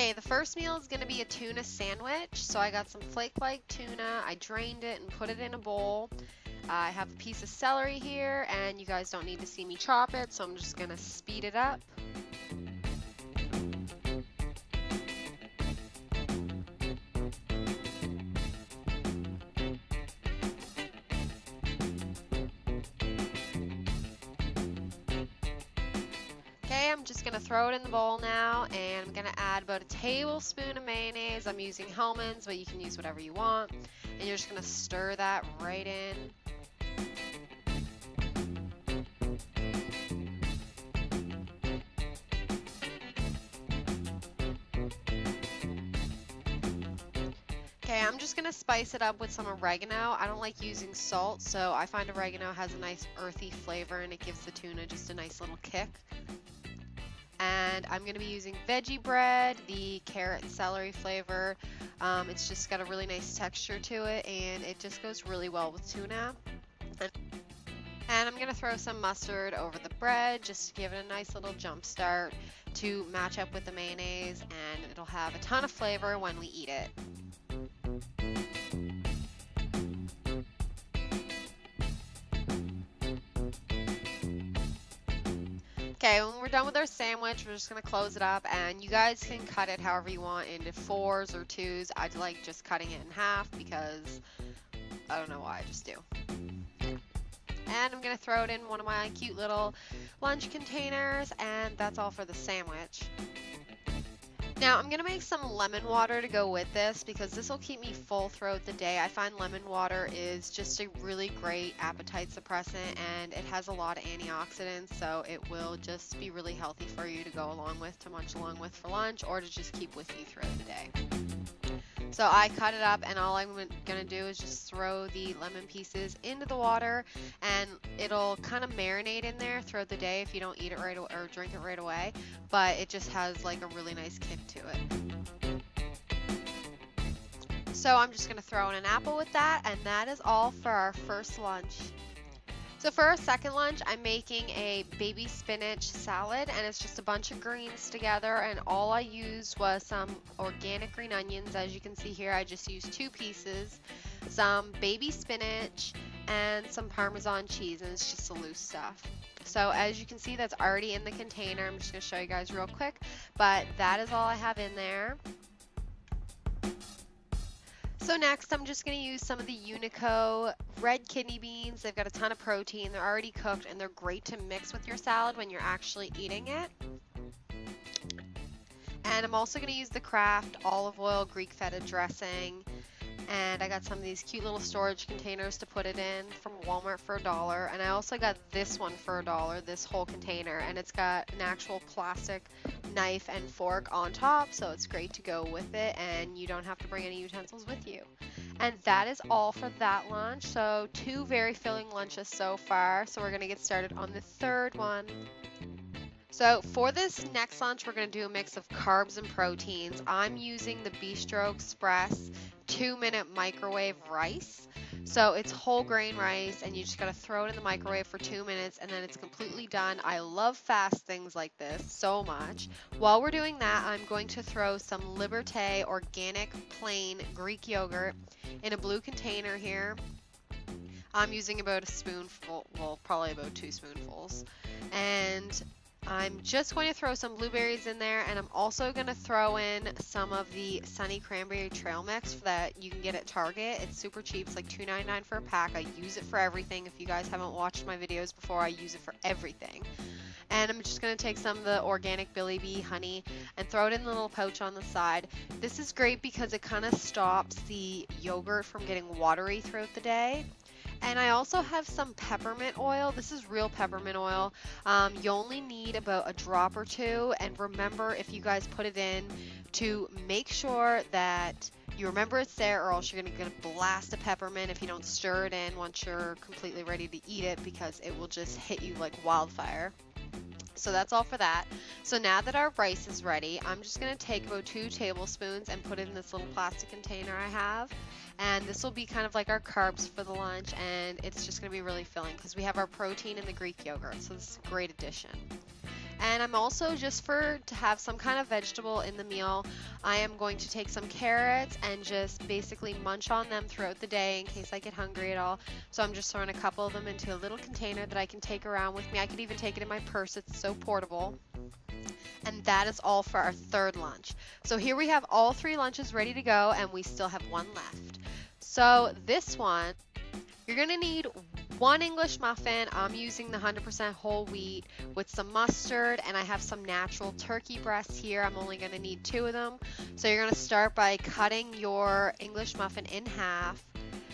Okay, the first meal is going to be a tuna sandwich. So I got some flake-like tuna, I drained it and put it in a bowl. I have a piece of celery here, and you guys don't need to see me chop it, so I'm just going to speed it up. Okay, I'm just going to throw it in the bowl now, and I'm going to add about a tablespoon of mayonnaise. I'm using Hellmans, but you can use whatever you want. And you're just going to stir that right in. Okay, I'm just going to spice it up with some oregano. I don't like using salt, so I find oregano has a nice earthy flavor and it gives the tuna just a nice little kick. And I'm going to be using veggie bread, the carrot and celery flavor. It's just got a really nice texture to it, and it just goes really well with tuna. And I'm going to throw some mustard over the bread just to give it a nice little jump start to match up with the mayonnaise, and it'll have a ton of flavor when we eat it. Okay, when we're done with our sandwich, we're just going to close it up, and you guys can cut it however you want, into 4s or 2s. I like just cutting it in half because I don't know why, I just do. And I'm going to throw it in one of my cute little lunch containers, and that's all for the sandwich. Now, I'm going to make some lemon water to go with this because this will keep me full throughout the day. I find lemon water is just a really great appetite suppressant, and it has a lot of antioxidants, so it will just be really healthy for you to go along with, to munch along with for lunch, or to just keep with you throughout the day. So I cut it up, and all I'm going to do is just throw the lemon pieces into the water, and it'll kind of marinate in there throughout the day if you don't eat it right away or drink it right away, but it just has like a really nice kick to it. So I'm just going to throw in an apple with that, and that is all for our first lunch. So for our second lunch, I'm making a baby spinach salad, and it's just a bunch of greens together, and all I used was some organic green onions. As you can see here, I just used 2 pieces, some baby spinach, and some Parmesan cheese, and it's just the loose stuff. So as you can see, that's already in the container. I'm just going to show you guys real quick, but that is all I have in there. So next, I'm just going to use some of the Unico red kidney beans. They've got a ton of protein. They're already cooked, and they're great to mix with your salad when you're actually eating it. And I'm also going to use the Kraft olive oil Greek feta dressing. And I got some of these cute little storage containers to put it in from Walmart for $1. And I also got this one for $1, this whole container. And it's got an actual plastic knife and fork on top, so it's great to go with it, and you don't have to bring any utensils with you. And that is all for that lunch. So 2 very filling lunches so far. So we're going to get started on the third one. So for this next lunch, we're going to do a mix of carbs and proteins. I'm using the Bistro Express 2-minute microwave rice. So it's whole grain rice, and you just got to throw it in the microwave for 2 minutes, and then it's completely done. I love fast things like this so much. While we're doing that, I'm going to throw some Liberte organic plain Greek yogurt in a blue container here. I'm using about a spoonful, well, probably about 2 spoonfuls. And I'm just going to throw some blueberries in there, and I'm also going to throw in some of the Sunny Cranberry Trail Mix that you can get at Target. It's super cheap. It's like $2.99 for a pack. I use it for everything. If you guys haven't watched my videos before, I use it for everything. And I'm just going to take some of the organic Billy Bee honey and throw it in the little pouch on the side. This is great because it kind of stops the yogurt from getting watery throughout the day. And I also have some peppermint oil. This is real peppermint oil. You only need about a drop or 2. And remember, if you guys put it in, to make sure that you remember it's there, or else you're going to blast a peppermint if you don't stir it in once you're completely ready to eat it, because it will just hit you like wildfire. So that's all for that. So now that our rice is ready, I'm just going to take about 2 tablespoons and put it in this little plastic container I have. And this will be kind of like our carbs for the lunch, and it's just going to be really filling because we have our protein in the Greek yogurt, so this is a great addition. And I'm also, just to have some kind of vegetable in the meal, I am going to take some carrots and just basically munch on them throughout the day in case I get hungry at all. So I'm just throwing a couple of them into a little container that I can take around with me. I could even take it in my purse, it's so portable. And that is all for our third lunch. So here we have all 3 lunches ready to go, and we still have 1 left. So this one, you're gonna need 1 English muffin. I'm using the 100% whole wheat with some mustard, and I have some natural turkey breasts here. I'm only gonna need 2 of them. So you're gonna start by cutting your English muffin in half.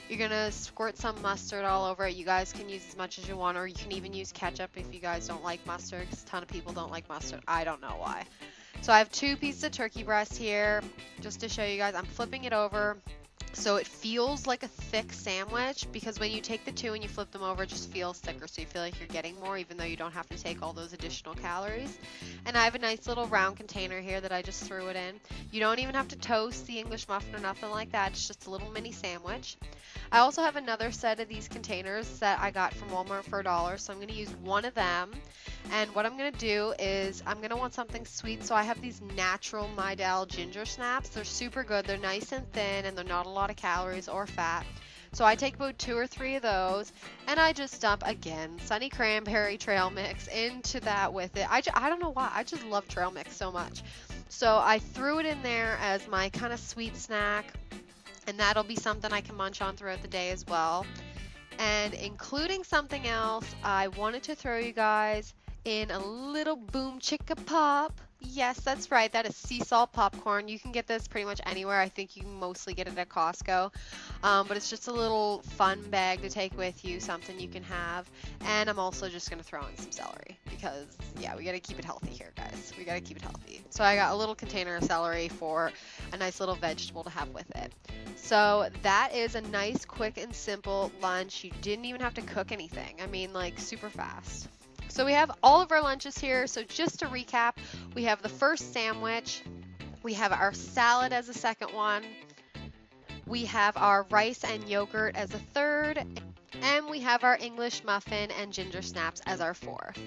You're gonna squirt some mustard all over it. You guys can use as much as you want, or you can even use ketchup if you guys don't like mustard, because a ton of people don't like mustard. I don't know why. So I have 2 pieces of turkey breast here, just to show you guys. I'm flipping it over so it feels like a thick sandwich, because when you take the 2 and you flip them over, it just feels thicker, so you feel like you're getting more, even though you don't have to take all those additional calories. And I have a nice little round container here that I just threw it in. You don't even have to toast the English muffin or nothing like that. It's just a little mini sandwich. I also have another set of these containers that I got from Walmart for $1, so I'm going to use one of them. And what I'm going to do is I'm going to want something sweet, so I have these natural Mi-Bel ginger snaps. They're super good. They're nice and thin, and they're not a lot of calories or fat. So I take about 2 or 3 of those, and I just dump, again, Sunny Cranberry trail mix into that with it. I don't know why. I just love trail mix so much. So I threw it in there as my kind of sweet snack, and that'll be something I can munch on throughout the day as well. And including something else, I wanted to throw you guys in a little Boom Chicka Pop. Yes, that's right. That is sea salt popcorn. You can get this pretty much anywhere. I think you can mostly get it at Costco. But it's just a little fun bag to take with you, something you can have. And I'm also just going to throw in some celery because, yeah, we got to keep it healthy here, guys. We got to keep it healthy. So I got a little container of celery for a nice little vegetable to have with it. So that is a nice, quick, and simple lunch. You didn't even have to cook anything. I mean, like, super fast. So we have all of our lunches here. So just to recap, we have the first sandwich, we have our salad as a second one, we have our rice and yogurt as a third, and we have our English muffin and ginger snaps as our fourth.